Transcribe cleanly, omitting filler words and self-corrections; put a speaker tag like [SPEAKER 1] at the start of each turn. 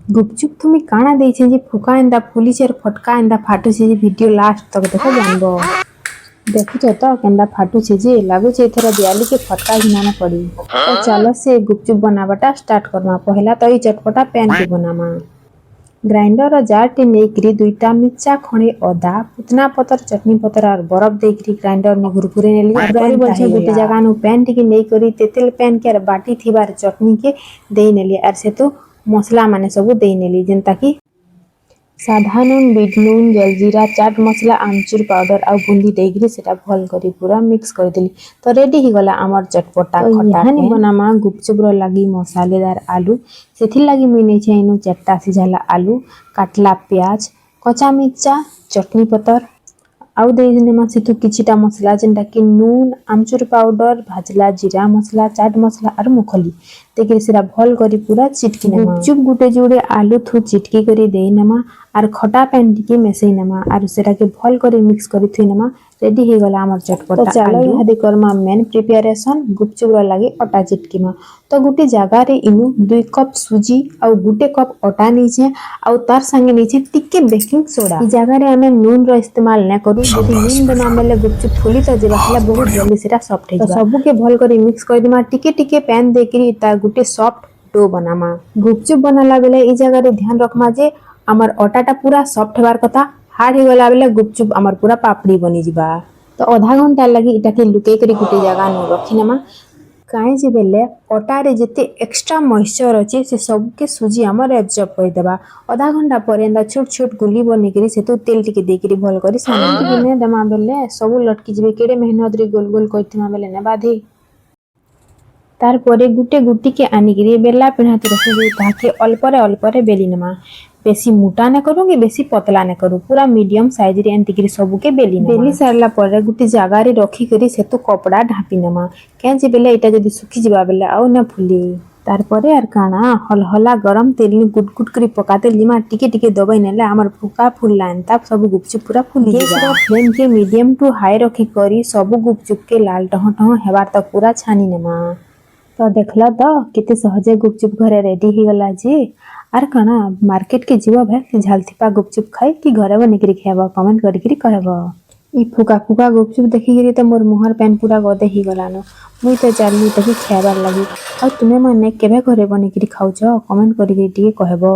[SPEAKER 1] गुपचुप तुम्ही काना देछे जे फुका एंदा फुलिछे और फटका एंदा फाटुछे जे वीडियो लास्ट तक देखो जानबो। देखुछ तो केंदा फाटुछे जे लागुछे एथरा दिवाली के फटका घिनाना पड़ी। तो चलो से गुपचुप बनाबाटा स्टार्ट करमा। पहला तो ई चटपटा पैन के बनामा। ग्राइंडर और जार टे नेकरी दुईटा मिर्चा खणे अदा पुतना पतर चटनी पतर और बरफ देकरी ग्राइंडर में घुरघुरे नेली और बड़ी बलछे गोटे जगह नु पैन टिके नै करी तेतेल पैन के बाटी थिबार चटनी के देई नेली और से तो मसला माने सब देई नेली जेंता कि साधा नून बीट नून जलजीरा चाट मसला आमचूर पाउडर आ बुंदी देकरी सेटा भल करी पूरा मिक्स कर देली। तो रेडी ही गला आमर चटपटा खटा नि बनामा गुपचुप रो लागी मसालेदार आलू सेथि लागी मुई नै छै इनु चट्टा सिझाला आलू काटला प्याज कच्चा मिर्चा चटनी पतर आउ देमा सेतु किछिटा मसला जेंटा कि नून आमचूर पाउडर भाजला जीरा मसला चाट मसला और मुखली देखे सेरा भल करी पूरा चिटकी नमा। गुपचुप गुटे जोड़े आलू थु चिटकी करी देई नमा और खटा पैन टिके मेसई नमा और सेरा के भल करी मिक्स करी थुई नमा। रेडी हे गला हमर चटपटा। तो चलो यहादी करमा मेन प्रिपरेशन गुपचुप रो लागी आटा चिटकीमा। तो गुटे जगह रे इनु 2 कप सुजी और गुटे कप आटा नीचे और तार संगे नीचे टिके बेकिंग सोडा। ई जगह रे हमें नून रो इस्तेमाल न करू यदि नून बना मेले गुपचुप फुली तो जेबाखला बहुत जल्दी सेरा सॉफ्ट हे जा। सब के भल करी मिक्स कर दिमा टिके टिके पैन देकरी ता गुटे सॉफ्ट डो बनामा। गुपचुप बनाला बेले ई जगह रे ध्यान रखमा जे हमर आटाटा पूरा सॉफ्ट हेबार कथा हार्ड हे गला बेले गुपचुप हमर पूरा पापड़ी बनी जिबा। तो आधा घंटा लगी इटा के लुके करी गुटे जगह न रखी नमा काहे जे बेले आटा रे जते एक्स्ट्रा मॉइस्चर अछि से सब के सूजी हमर एब्जॉर्ब कर देबा। आधा घंटा पर एंदा छोट छोट गुली बनी करी से तो तेल टिके दे करी भल करी सामने टिके ने दमा बेले सब लटकी जिबे केडे मेहनत रे गोल गोल करथिमा बेले ने बाधी। तार परे गुटे गुटी के आनी करी बेला पिन्हाते रखु ताके अल्परे बेली नमा। बेसी मोटा न करू कि बेसी पतला न करू पूरा मीडियम साइज रे एंती करी सब के बेली सारला पर गुटी जगह रे रखी करी से तो कपड़ा ढापी नमा केन जे बेले इटा जदी सुखी जिबा बेले आउ न फुली। तार परे आर काना हलहला गरम तेल नि गुट करी पकाते लिमा टिके टिके दबाई नेले हमर फुका फुलला एंता सब गुपचुप पूरा फुली जिबा। फ्लेम के मीडियम टू हाई रखी करी सब गुपचुप के लाल टह टह हेबार तक पूरा छानी नमा। तो देखला तो केते सहजे गुपचुप घरे रेडी ही गला जे आर काना मार्केट के जीव भे झालथिपा गुपचुप खाई कि घरे बने करी खाबो कमेंट करी करी कहबो। ई फुका फुका गुपचुप देखि करी त मोर मुहर पैन पूरा गदे ही गलानो मुई तो चालनी तकी खाबार लागि। आ तुमे माने केबे घरे बने करी खाउछ कमेंट करी करी कहबो।